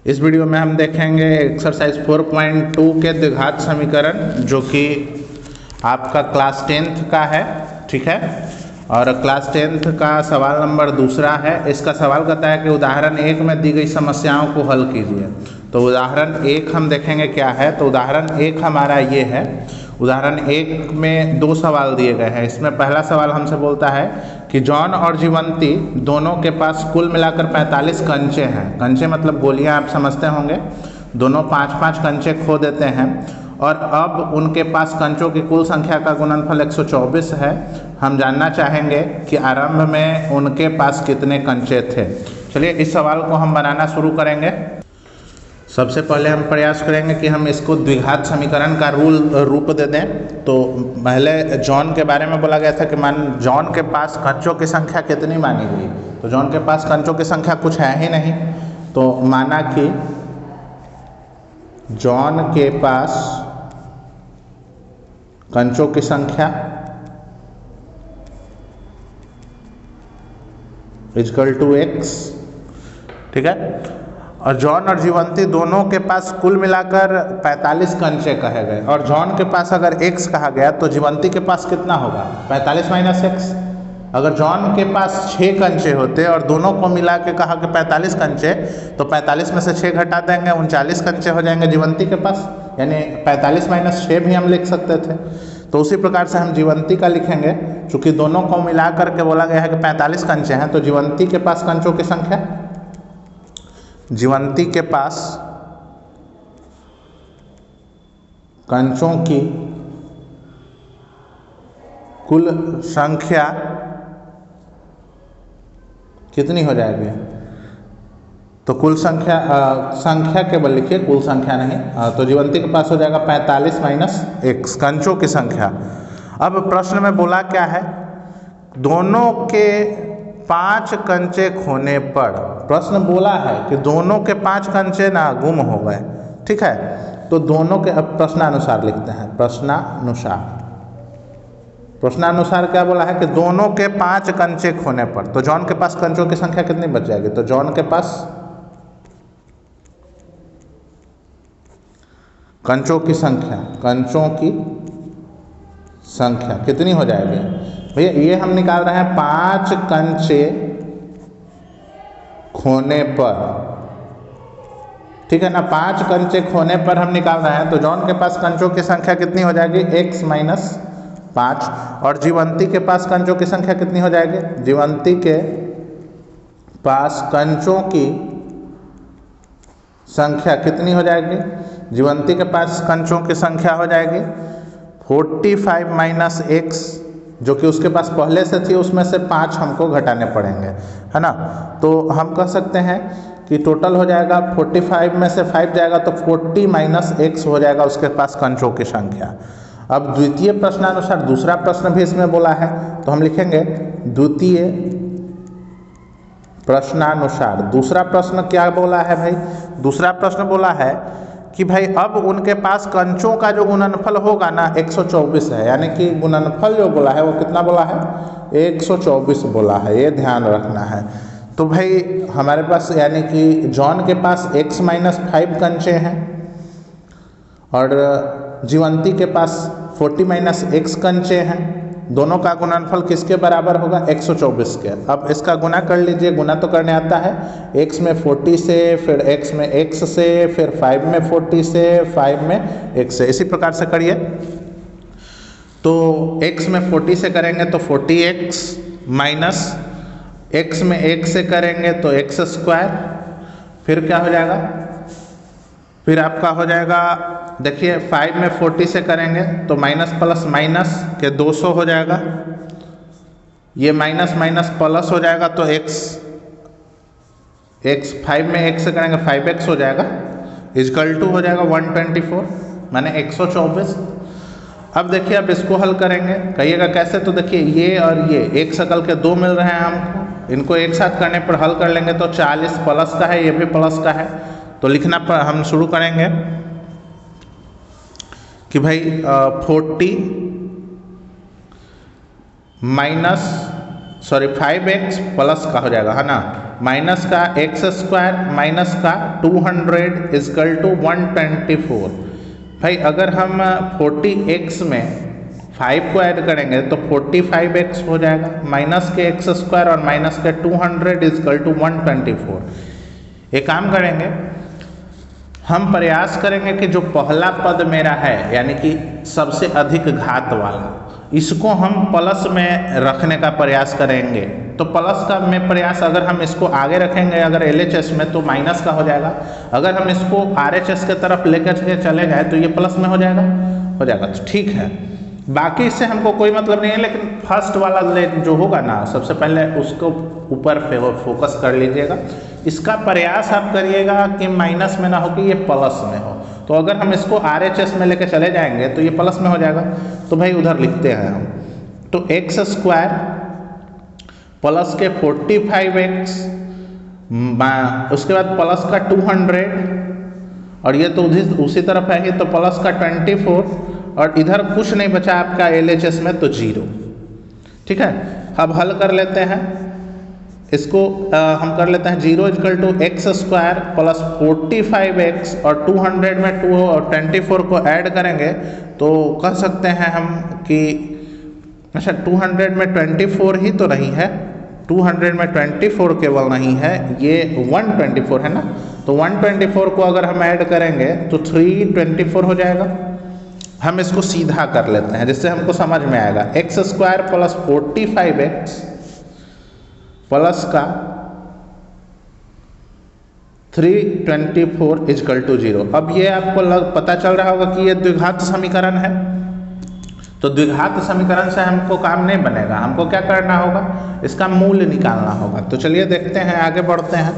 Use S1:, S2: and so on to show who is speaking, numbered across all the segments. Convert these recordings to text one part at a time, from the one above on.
S1: इस वीडियो में हम देखेंगे एक्सरसाइज 4.2 के द्विघात समीकरण, जो कि आपका क्लास 10th का है। ठीक है, और क्लास 10th का सवाल नंबर दूसरा है। इसका सवाल कहता है कि उदाहरण 1 में दी गई समस्याओं को हल कीजिए। तो उदाहरण 1 हम देखेंगे क्या है। तो उदाहरण 1 हमारा ये है। उदाहरण 1 में 2 सवाल दिए गए हैं। इसमें पहला सवाल हमसे बोलता है कि जॉन और जीवंती दोनों के पास कुल मिलाकर 45 कंचे हैं। कंचे मतलब गोलियां, आप समझते होंगे। दोनों 5-5 कंचे खो देते हैं और अब उनके पास कंचों की कुल संख्या का गुणनफल 124 है। हम जानना चाहेंगे कि आरंभ में उनके पास कितने कंचे थे। चलिए इस सवाल को हम बनाना शुरू करेंगे। सबसे पहले हम प्रयास करेंगे कि हम इसको द्विघात समीकरण का रूप दे दें। तो पहले जॉन के बारे में बोला गया था कि जॉन के पास कंचों की संख्या कितनी मानी गई। तो जॉन के पास कंचों की संख्या कुछ है ही नहीं। तो माना कि जॉन के पास कंचों की संख्या इक्वल टू x। ठीक है, और जॉन और जीवंती दोनों के पास कुल मिलाकर 45 कंचे कहे गए। और जॉन के पास अगर x कहा गया तो जीवंती के पास कितना होगा, 45 माइनस x। अगर जॉन के पास 6 कंचे होते और दोनों को मिला के कहा कि 45 कंचे, तो 45 में से 6 घटा देंगे, 39 कंचे हो जाएंगे जीवंती के पास। यानी 45 माइनस 6 भी हम लिख सकते थे। तो उसी प्रकार से हम जीवंती का लिखेंगे। चूंकि दोनों को मिला करके बोला गया है कि 45 कंचे हैं, तो जीवंती के पास कंचों की संख्या, जीवंती के पास कंचों की कुल संख्या कितनी हो जाएगी। तो कुल संख्या केवल लिखिए, कुल संख्या नहीं। तो जीवंती के पास हो जाएगा 45 माइनस x, कंचों की संख्या। अब प्रश्न में बोला क्या है, दोनों के 5 कंचे खोने पर, प्रश्न बोला है कि दोनों के 5 कंचे ना गुम हो गए। ठीक है, तो दोनों के, अब प्रश्नानुसार लिखते हैं। प्रश्नानुसार क्या बोला है कि दोनों के 5 कंचे खोने पर, तो जॉन के पास कंचों की संख्या कितनी बच जाएगी। तो जॉन के पास कंचों की संख्या कितनी हो जाएगी भैया। ये हम निकाल रहे हैं 5 कंचे खोने पर। ठीक है ना, 5 कंचे खोने पर हम निकाल रहे हैं। तो जॉन के पास कंचों की संख्या कितनी हो जाएगी, x माइनस 5। और जीवंती के पास कंचों की संख्या कितनी हो जाएगी, जीवंती के पास कंचों की संख्या कितनी हो जाएगी, जीवंती के पास कंचों की संख्या हो जाएगी 45 माइनस x, जो कि उसके पास पहले से थी, उसमें से 5 हमको घटाने पड़ेंगे, है ना। तो हम कह सकते हैं कि टोटल हो जाएगा 45 में से 5 जाएगा तो 40 माइनस x हो जाएगा उसके पास कंचों की संख्या। अब द्वितीय प्रश्नानुसार दूसरा प्रश्न भी इसमें बोला है, तो हम लिखेंगे द्वितीय प्रश्नानुसार। दूसरा प्रश्न क्या बोला है भाई, दूसरा प्रश्न बोला है कि भाई अब उनके पास कंचों का जो गुणनफल होगा ना 124 है। यानी कि गुणनफल जो बोला है वो कितना बोला है, 124 बोला है, ये ध्यान रखना है। तो भाई हमारे पास, यानी कि जॉन के पास x माइनस 5 कंचे हैं और जीवंती के पास 40 माइनस x कंचे हैं। दोनों का गुणनफल किसके बराबर होगा, 124 के। अब इसका गुना कर लीजिए, गुना तो करने आता है। x में 40 से, फिर x में x से, फिर 5 में 40 से, 5 में x से, इसी प्रकार से करिए। तो x में 40 से करेंगे तो 40x माइनस x में 1 से करेंगे तो x स्क्वायर, फिर क्या हो जाएगा, फिर आपका हो जाएगा, देखिए 5 में 40 से करेंगे तो माइनस प्लस माइनस के 200 हो जाएगा। ये माइनस माइनस प्लस हो जाएगा तो x 5 में 1 से करेंगे 5x हो जाएगा, इक्वल टू हो जाएगा 124 माने 124। अब देखिए, अब इसको हल करेंगे, कहिएगा कैसे। तो देखिए ये और ये एक शकल के 2 मिल रहे हैं हमको, इनको एक साथ करने पर हल कर लेंगे तो 40 प्लस का है, ये भी प्लस का है। तो लिखना पर हम शुरू करेंगे कि भाई 40 माइनस सॉरी 5x प्लस का हो जाएगा है ना, माइनस का एक्स स्क्वायर माइनस का 200 इजकल टू 124। भाई अगर हम 40x में 5 को ऐड करेंगे तो 45x हो जाएगा, माइनस के एक्स स्क्वायर और माइनस के 200 इजकल टू 124। एक काम करेंगे, हम प्रयास करेंगे कि जो पहला पद मेरा है यानी कि सबसे अधिक घात वाला, इसको हम प्लस में रखने का प्रयास करेंगे। तो प्लस का में प्रयास अगर हम इसको आगे रखेंगे अगर LHS में तो माइनस का हो जाएगा, अगर हम इसको RHS के तरफ लेकर के चले जाए तो ये प्लस में हो जाएगा तो ठीक है। बाकी इससे हमको कोई मतलब नहीं है, लेकिन फर्स्ट वाला जो होगा ना सबसे पहले उसको ऊपर फोकस कर लीजिएगा। इसका प्रयास आप करिएगा कि माइनस में ना हो कि ये प्लस में हो। तो अगर हम इसको RHS में लेके चले जाएंगे तो ये प्लस में हो जाएगा। तो भाई उधर लिखते हैं हम, तो एक्स स्क्वायर प्लस के 45x उसके बाद प्लस का 200 और ये तो उसी तरफ है ही तो प्लस का 24 और इधर कुछ नहीं बचा आपका LHS में तो 0। ठीक है, अब हल कर लेते हैं इसको। हम कर लेते हैं 0 equal to x square plus 45x और 200 में 2 और 24 को ऐड करेंगे तो कह सकते हैं हम कि अच्छा 200 में 24 ही तो नहीं है, 200 में 24 केवल नहीं है, ये 124 है ना। तो 124 को अगर हम ऐड करेंगे तो 324 हो जाएगा। हम इसको सीधा कर लेते हैं जिससे हमको समझ में आएगा। X square plus 45x plus का 324 इजकल टू 0। अब ये आपको पता चल रहा होगा कि ये द्विघात समीकरण है। तो द्विघात समीकरण से हमको काम नहीं बनेगा, हमको क्या करना होगा, इसका मूल निकालना होगा। तो चलिए देखते हैं, आगे बढ़ते हैं।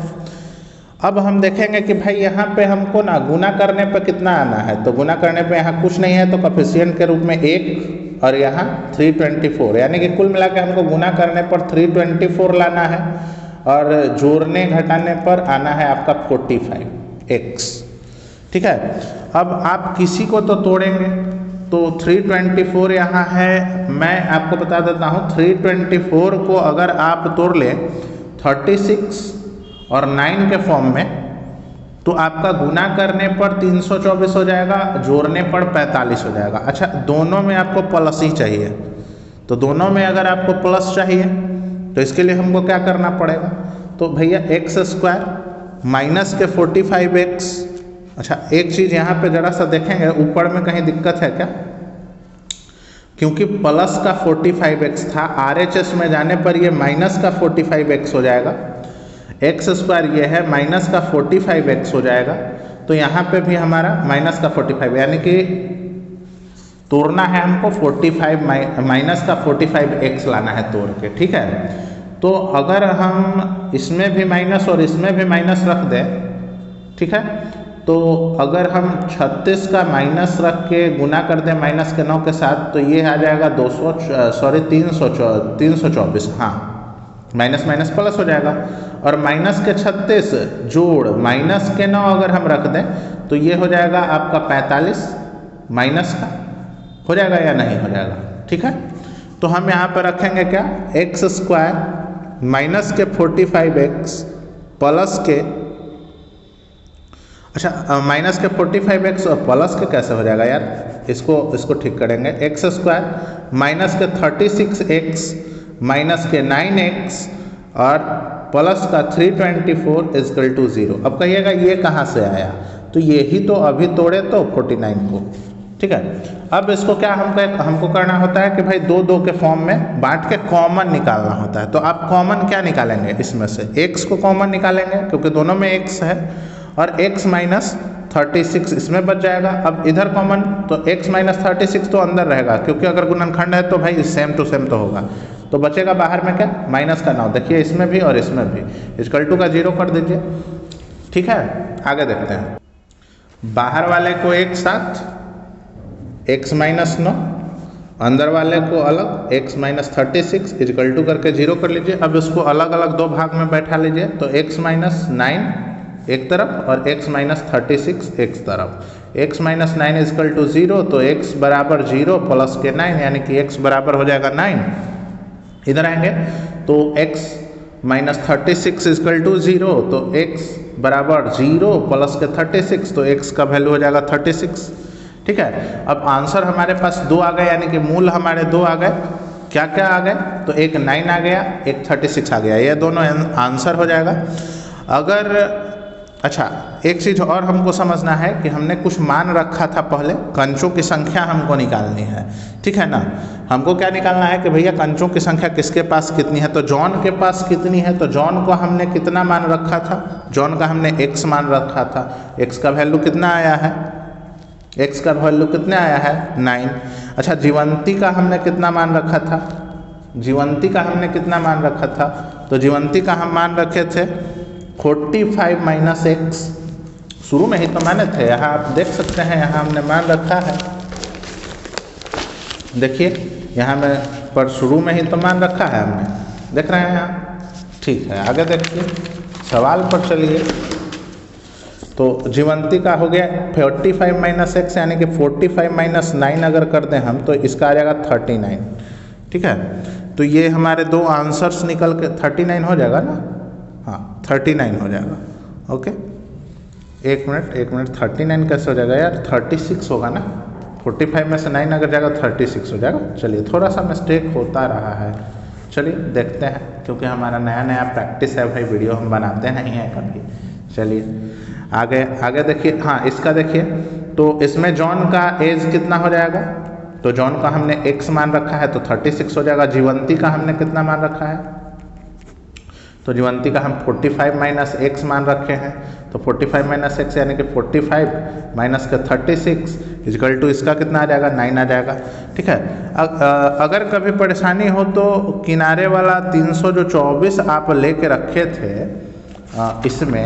S1: अब हम देखेंगे कि भाई यहाँ पे हमको ना गुना करने पे कितना आना है। तो गुना करने पे यहाँ कुछ नहीं है तो कोफिशिएंट के रूप में 1 और यहाँ 324, यानी कि कुल मिला के हमको गुना करने पर 324 लाना है और जोड़ने घटाने पर आना है आपका 45x। ठीक है, अब आप किसी को तो तोड़ेंगे तो 324 यहाँ है। मैं आपको बता देता हूँ 324 को अगर आप तोड़ लें 36 और 9 के फॉर्म में तो आपका गुना करने पर 324 हो जाएगा, जोड़ने पर 45 हो जाएगा। अच्छा, दोनों में आपको प्लस ही चाहिए, तो दोनों में अगर आपको प्लस चाहिए तो इसके लिए हमको क्या करना पड़ेगा, तो भैया एक्स स्क्वायर माइनस के 45x। अच्छा, एक चीज़ यहाँ पे जरा सा देखेंगे, ऊपर में कहीं दिक्कत है क्या, क्योंकि प्लस का 45x था, RHS में जाने पर ये माइनस का 45x हो जाएगा। एक्स स्क्वायर ये है, माइनस का 45x हो जाएगा। तो यहाँ पे भी हमारा माइनस का 45, यानी कि तोड़ना है हमको 45 माइनस का 45x लाना है तोड़ के। ठीक है, तो अगर हम इसमें भी माइनस और इसमें भी माइनस रख दें, ठीक है, तो अगर हम 36 का माइनस रख के गुना कर दें माइनस के 9 के साथ तो ये आ जाएगा 324। हाँ, माइनस माइनस प्लस हो जाएगा। और माइनस के 36 जोड़ माइनस के 9 अगर हम रख दें तो ये हो जाएगा आपका 45 माइनस का, हो जाएगा या नहीं हो जाएगा। ठीक है, तो हम यहाँ पर रखेंगे क्या, एक्स स्क्वायर माइनस के 45x प्लस के, अच्छा माइनस के 45x और प्लस के कैसे हो जाएगा यार, इसको ठीक करेंगे। एक्स स्क्वायर माइनस के 36x माइनस के 9x और प्लस का 324 इजकल टू 0। अब कहिएगा ये कहाँ से आया, तो ये ही तो अभी तोड़े तो 49 को। ठीक है, अब इसको क्या हमको करना होता है कि भाई 2 के फॉर्म में बांट के कॉमन निकालना होता है। तो आप कॉमन क्या निकालेंगे, इसमें से x को कॉमन निकालेंगे क्योंकि दोनों में x है, और x माइनस 36 इसमें बच जाएगा। अब इधर कॉमन तो x माइनस 36 तो अंदर रहेगा, क्योंकि अगर गुणनखंड है तो भाई सेम टू सेम तो होगा। तो बचेगा बाहर में क्या, माइनस का 9। देखिए इसमें भी और इसमें भी, इक्वल टू का 0 कर दीजिए। ठीक है, आगे देखते हैं। बाहर वाले को एक साथ x माइनस 9, अंदर वाले को अलग x माइनस 36 इक्वल टू करके 0 कर लीजिए। अब इसको अलग अलग 2 भाग में बैठा लीजिए, तो x माइनस 9 एक तरफ और x माइनस 36 एक तरफ। x माइनस 9 इक्वल टू 0, तो x बराबर 0 प्लस के 9, यानी कि x बराबर हो जाएगा 9। इधर आएंगे तो x माइनस 36 इजकल टू 0, तो x बराबर 0 प्लस के 36, तो x का वैल्यू हो जाएगा 36। ठीक है, अब आंसर हमारे पास 2 आ गए, यानी कि मूल हमारे 2 आ गए। क्या क्या आ गए, तो एक 9 आ गया, एक 36 आ गया, ये दोनों आंसर हो जाएगा। अगर अच्छा, एक चीज़ और हमको समझना है कि हमने कुछ मान रखा था पहले, कंचों की संख्या हमको निकालनी है। ठीक है ना, हमको क्या निकालना है कि भैया कंचों की संख्या किसके पास कितनी है, तो जॉन के पास कितनी है। तो जॉन को हमने कितना मान रखा था, जॉन का हमने x मान रखा था, x का वैल्यू कितना आया है, x का वैल्यू कितना आया है 9। अच्छा, जीवंती का हमने कितना मान रखा था, जीवंती का हमने कितना मान रखा था, तो जीवंती का हम मान रखे थे 45 माइनस एक्स, शुरू में ही तो माने थे, यहाँ आप देख सकते हैं, यहाँ हमने मान रखा है, देखिए यहाँ में पर शुरू में ही तो मान रखा है हमने, देख रहे हैं यहाँ। ठीक है, आगे देखिए सवाल पर चलिए। तो जीवंती का हो गया 45 माइनस एक्स, यानी कि 45 माइनस 9 अगर कर दें हम, तो इसका आ जाएगा 39। ठीक है, तो ये हमारे दो आंसर्स निकल के 39 हो जाएगा ना, हाँ 39 हो जाएगा। ओके, एक मिनट 39 कैसे हो जाएगा यार, 36 होगा ना, 45 में से 9 अगर जाएगा 36 हो जाएगा। चलिए, थोड़ा सा मिस्टेक होता रहा है, चलिए देखते हैं, क्योंकि हमारा नया नया प्रैक्टिस है भाई, वीडियो हम बनाते नहीं हैं कभी। चलिए आगे देखिए, हाँ इसका देखिए, तो इसमें जॉन का एज कितना हो जाएगा, तो जॉन का हमने x मान रखा है तो 36 हो जाएगा। जीवंती का हमने कितना मान रखा है, तो जीवंती का हम 45 माइनस एक्स मान रखे हैं, तो 45 माइनस एक्स यानी कि 45 माइनस का 36 इजकल टू इसका कितना आ जाएगा 9 आ जाएगा। ठीक है, अगर कभी परेशानी हो तो किनारे वाला 324 आप लेके रखे थे, इसमें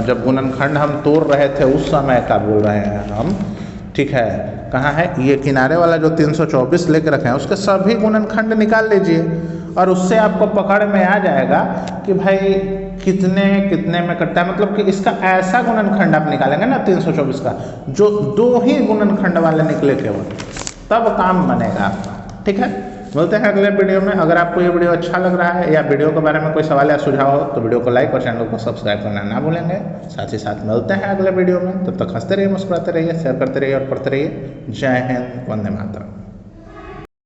S1: जब गुणनखंड हम तोड़ रहे थे उस समय का बोल रहे हैं हम। ठीक है, कहाँ है ये किनारे वाला जो 324 लेके रखे हैं, उसके सभी गुणनखंड निकाल लीजिए और उससे आपको पकड़ में आ जाएगा कि भाई कितने कितने में कटता है। मतलब कि इसका ऐसा गुणनखंड आप निकालेंगे ना 324 का, जो 2 ही गुणनखंड वाले निकले केवल, तब काम बनेगा आपका। ठीक है, मिलते हैं अगले वीडियो में। अगर आपको ये वीडियो अच्छा लग रहा है या वीडियो के बारे में कोई सवाल या सुझाव हो तो वीडियो को लाइक और चैनल को सब्सक्राइब करना ना भूलेंगे। साथ ही साथ मिलते हैं अगले वीडियो में, तब तक हंसते रहिए, मुस्कुराते रहिए, शेयर करते रहिए और पढ़ते रहिए। जय हिंद, वंदे मातरम।